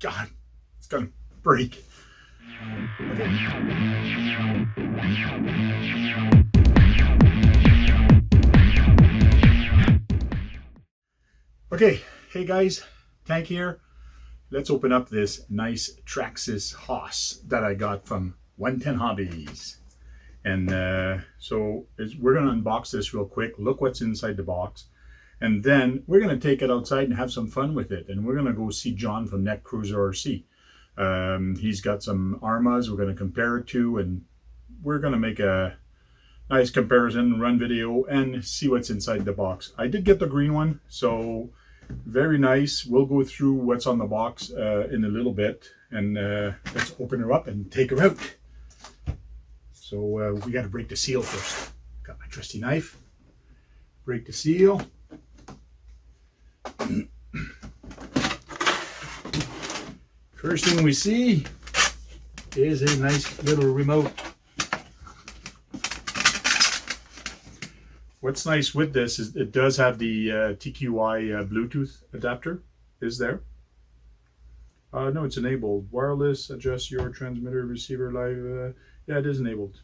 God, it's gonna break. Okay, hey guys, Tank here. Let's open up this nice Traxxas Hoss that I got from 110 Hobbies. And so we're going to unbox this real quick, look what's inside the box, and then we're going to take it outside and have some fun with it. And we're going to go see John from Net Cruiser RC. He's got some Armas we're going to compare it to, and we're going to make a nice comparison, run video, and see what's inside the box. I did get the green one, so very nice. We'll go through what's on the box in a little bit, and let's open her up and take her out. So we got to break the seal first. Got my trusty knife. Break the seal. First thing we see is a nice little remote. What's nice with this is it does have the TQI Bluetooth adapter. Is there? No, it's enabled. Wireless, adjust your transmitter, receiver, live. Yeah, it is enabled.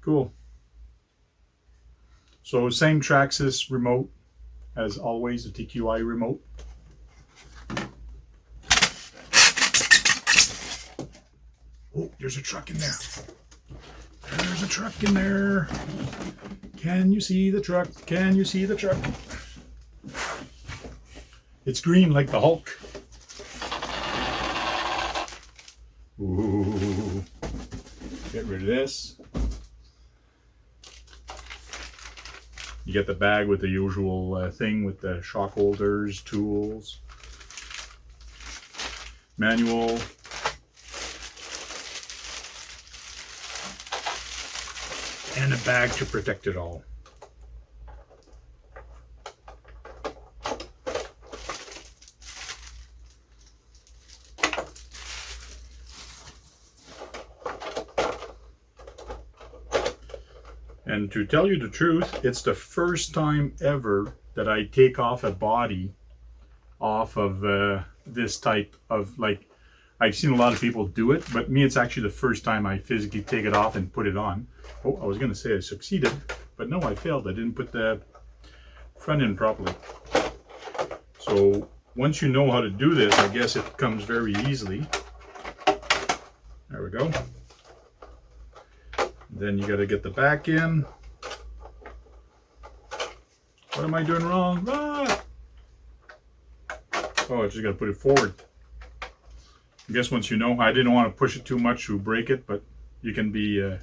Cool. So same Traxxas remote as always, the TQI remote. Oh, there's a truck in there. There's a truck in there. Can you see the truck? Can you see the truck? It's green like the Hulk. Ooh. Get rid of this. You get the bag with the usual thing with the shock holders, tools, manual. And a bag to protect it all. And to tell you the truth, it's the first time ever that I take off a body off of this type of, like, I've seen a lot of people do it, but me, it's actually the first time I physically take it off and put it on. Oh, I was going to say I succeeded, but no, I failed. I didn't put the front in properly. So once you know how to do this, I guess it comes very easily. There we go. Then you got to get the back in. What am I doing wrong? Ah! Oh, I just got to put it forward. I guess once you know, I didn't want to push it too much to break it, but you can be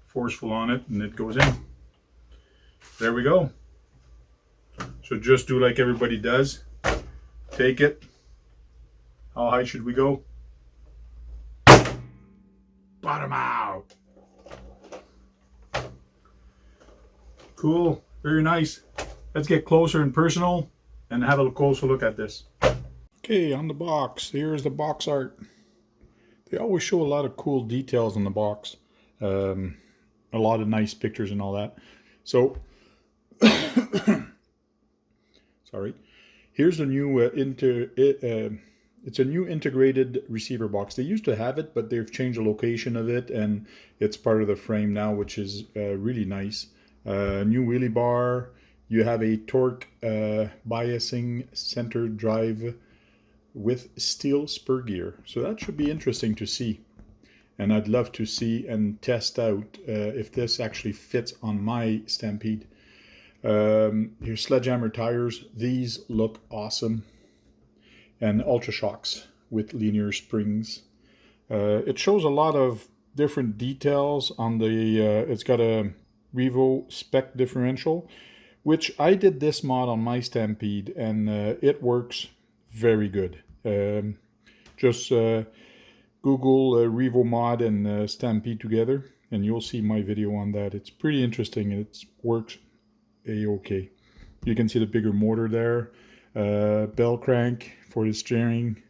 forceful on it and it goes in. There we go. So just do like everybody does. Take it. How high should we go? Bottom out. Cool. Very nice. Let's get closer and personal and have a closer look at this. Okay, on the box, here's the box art. They always show a lot of cool details on the box. A lot of nice pictures and all that. So, sorry. Here's the new it's a new integrated receiver box. They used to have it, but they've changed the location of it, and it's part of the frame now, which is really nice. New wheelie bar. You have a torque biasing center drive with steel spur gear. So that should be interesting to see. And I'd love to see and test out if this actually fits on my Stampede. Here's Sledgehammer tires. These look awesome. And Ultra Shocks with linear springs. It shows a lot of different details on the, it's got a Revo spec differential, which I did this mod on my Stampede, and it works very good. Just Google Revo mod and Stampede together, and you'll see my video on that. It's pretty interesting, and it works a-okay. You can see the bigger motor there, bell crank for the steering,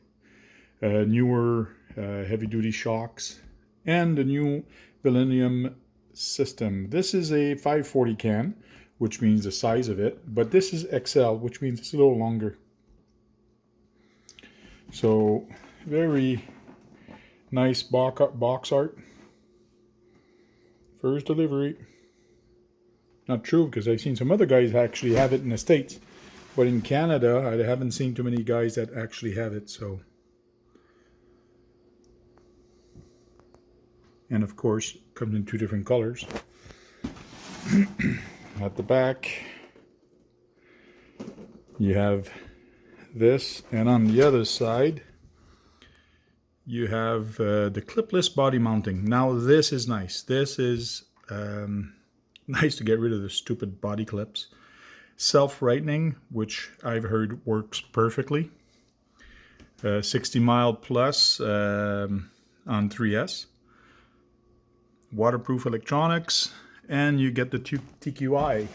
newer heavy-duty shocks, and the new Millennium system. This is a 540 can, which means the size of it, but this is XL, which means it's a little longer. So very nice box art. First delivery. Not true, because I've seen some other guys actually have it in the States. But in Canada, I haven't seen too many guys that actually have it, so. And of course, it comes in 2 different colors. At the back, you have this, and on the other side, you have the clipless body mounting. Now this is nice. This is nice to get rid of the stupid body clips. Self-rightening, which I've heard works perfectly. 60 mile plus on 3S. Waterproof electronics, and you get the TQI.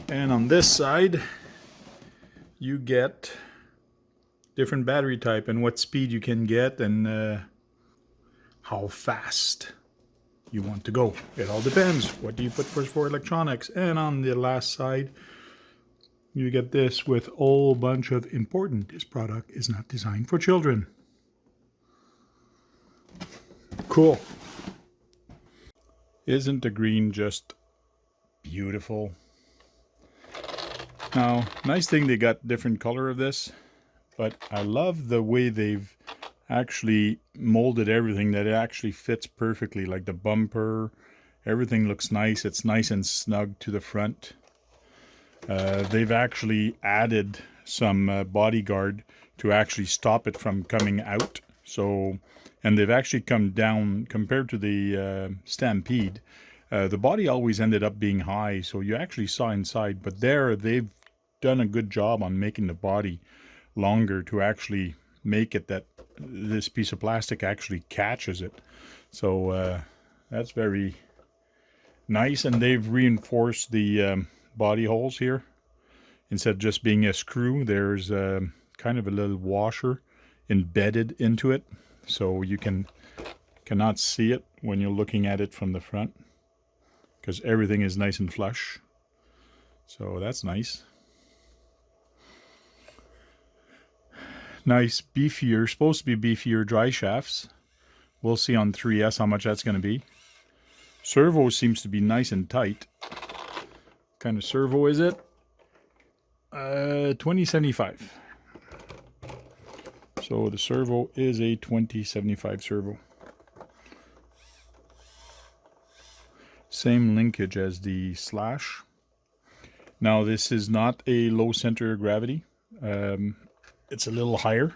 And on this side, you get different battery type and what speed you can get and how fast you want to go. It all depends. What do you put for electronics? And on the last side, you get this with a whole bunch of important. This product is not designed for children. Cool. Isn't the green just beautiful? Now, nice thing they got different color of this, but I love the way they've actually molded everything, that it actually fits perfectly, like the bumper. Everything looks nice. It's nice and snug to the front. They've actually added some bodyguard to actually stop it from coming out. So, and they've actually come down compared to the Stampede. The body always ended up being high, so you actually saw inside. But there, they've done a good job on making the body longer to actually make it that this piece of plastic actually catches it. So that's very nice. And they've reinforced the body holes here. Instead of just being a screw, there's kind of a little washer embedded into it, so you cannot see it when you're looking at it from the front, because everything is nice and flush. So that's nice. Nice beefier, supposed to be beefier dry shafts. We'll see on 3S how much that's going to be. Servo seems to be nice and tight. What kind of servo is it? 2075. So the servo is a 2075 servo. Same linkage as the Slash. Now this is not a low center of gravity. It's a little higher,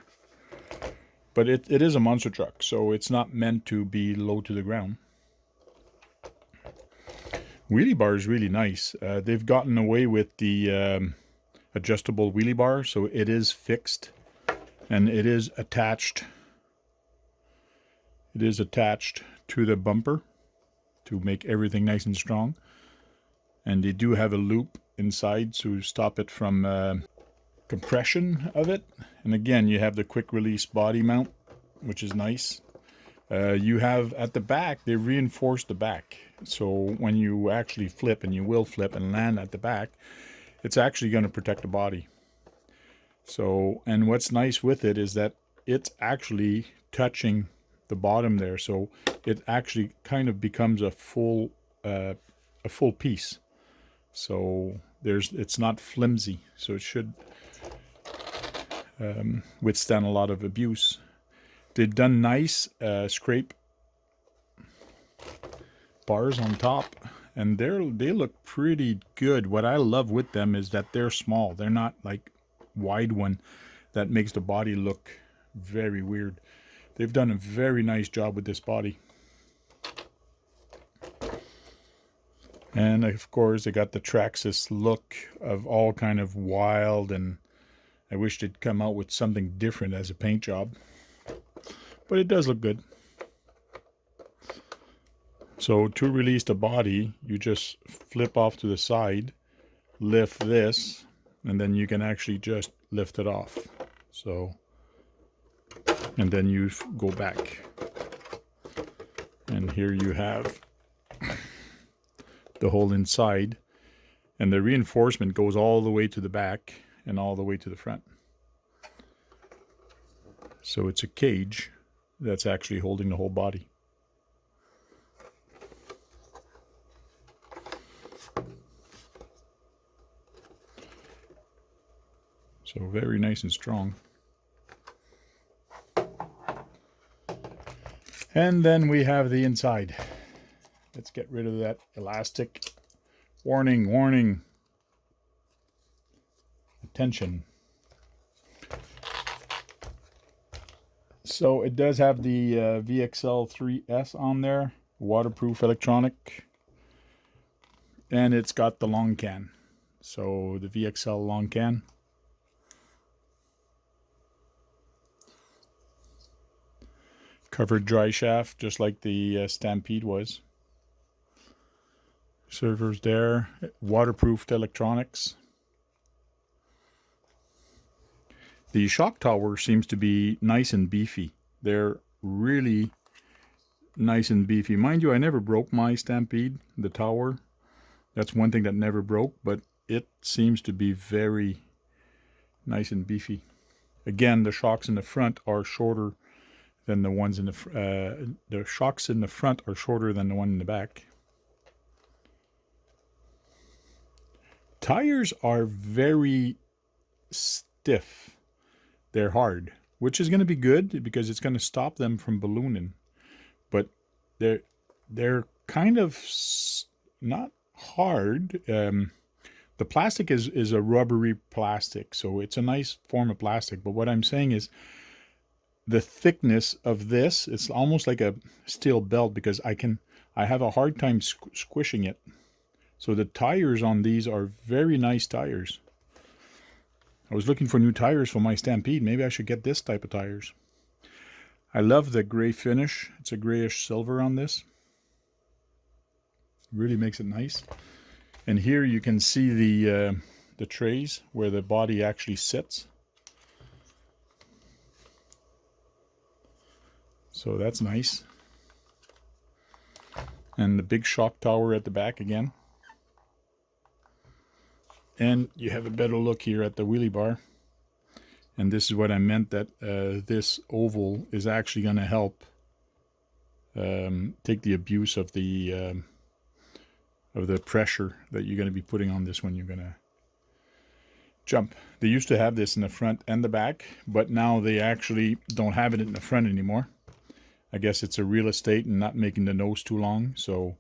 but it is a monster truck, so it's not meant to be low to the ground. Wheelie Bar is really nice. They've gotten away with the adjustable wheelie bar, so it is fixed and it is attached. It is attached to the bumper to make everything nice and strong. And they do have a loop inside to stop it from compression of it. And again, you have the quick release body mount, which is nice. You have at the back, they reinforced the back. So when you actually flip, and you will flip and land at the back, it's actually going to protect the body. So, and what's nice with it is that it's actually touching the bottom there. So it actually kind of becomes a full piece. So it's not flimsy. So it should withstand a lot of abuse. They've done nice scrape bars on top, and they look pretty good. What I love with them is that they're small. They're not like wide one that makes the body look very weird. They've done a very nice job with this body. And of course they got the Traxxas look of all kind of wild, and I wish they'd come out with something different as a paint job, but it does look good. So to release the body, you just flip off to the side, lift this, and then you can actually just lift it off. So, and then you go back. And here you have the hole inside, and the reinforcement goes all the way to the back and all the way to the front. So it's a cage that's actually holding the whole body. So very nice and strong. And then we have the inside. Let's get rid of that elastic. Warning, warning. Attention. So it does have the VXL3S on there, waterproof electronic, and it's got the long can. So the VXL long can. Covered dry shaft, just like the Stampede was. Servers there, waterproofed electronics. The shock tower seems to be nice and beefy. They're really nice and beefy. Mind you, I never broke my Stampede, the tower. That's one thing that never broke, but it seems to be very nice and beefy. Again, the shocks in the front are shorter than the ones in the shocks in the front are shorter than the one in the back. Tires are very stiff. They're hard, which is going to be good because it's going to stop them from ballooning. But they're kind of not hard. The plastic is a rubbery plastic, so it's a nice form of plastic. But what I'm saying is the thickness of this, it's almost like a steel belt because I have a hard time squishing it. So the tires on these are very nice tires. I was looking for new tires for my Stampede. Maybe I should get this type of tires. I love the gray finish. It's a grayish silver on this. It really makes it nice. And here you can see the trays where the body actually sits. So that's nice. And the big shock tower at the back again. And you have a better look here at the wheelie bar. And this is what I meant, that this oval is actually going to help take the abuse of the pressure that you're going to be putting on this when you're going to jump. They used to have this in the front and the back, but now they actually don't have it in the front anymore. I guess it's a real estate and not making the nose too long. So,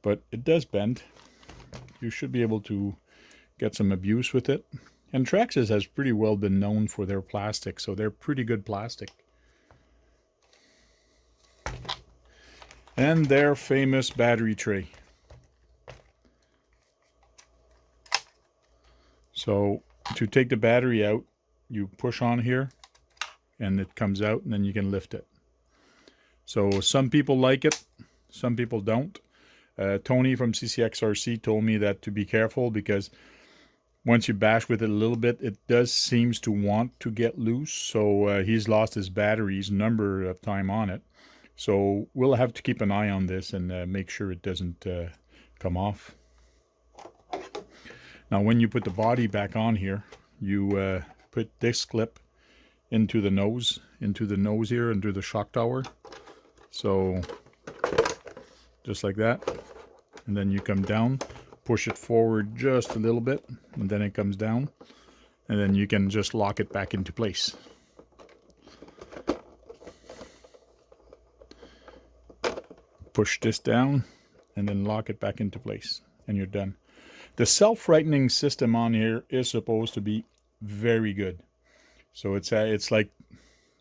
but it does bend. You should be able to get some abuse with it. And Traxxas has pretty well been known for their plastic, so they're pretty good plastic. And their famous battery tray. So to take the battery out, you push on here and it comes out, and then you can lift it. So some people like it, some people don't. Tony from CCXRC told me that to be careful because once you bash with it a little bit, it does seems to want to get loose. So he's lost his batteries number of time on it. So we'll have to keep an eye on this and make sure it doesn't come off. Now when you put the body back on here, you put this clip into the nose here, into the shock tower. So just like that. And then you come down, push it forward just a little bit, and then it comes down. And then you can just lock it back into place. Push this down and then lock it back into place, and you're done. The self-rightening system on here is supposed to be very good. So it's like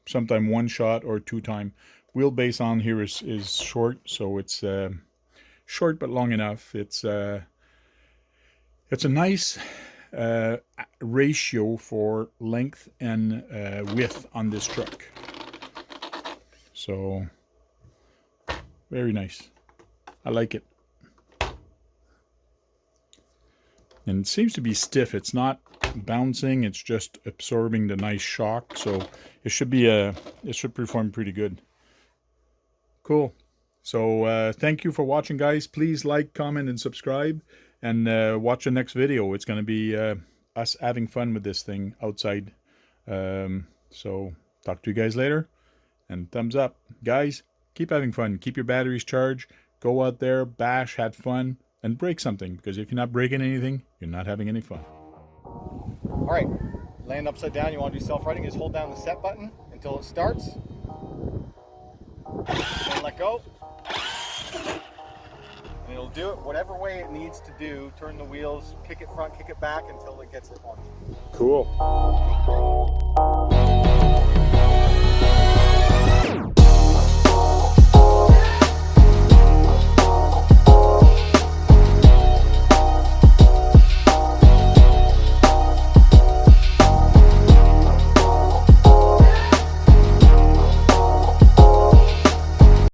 sometime one shot or two time. Wheelbase on here is short, so it's short but long enough. It's a nice ratio for length and width on this truck. So very nice. I like it. And it seems to be stiff. It's not bouncing, it's just absorbing the nice shock. So it should be it should perform pretty good. Cool. So thank you for watching, guys. Please like, comment, and subscribe, and watch the next video. It's going to be us having fun with this thing outside. So Talk to you guys later, and thumbs up. Guys, keep having fun. Keep your batteries charged. Go out there, bash, have fun, and break something, because if you're not breaking anything, you're not having any fun. All right, land upside down. You want to do self-righting, just hold down the set button until it starts. And let go. And it'll do it whatever way it needs to do. Turn the wheels, kick it front, kick it back until it gets it on. Cool.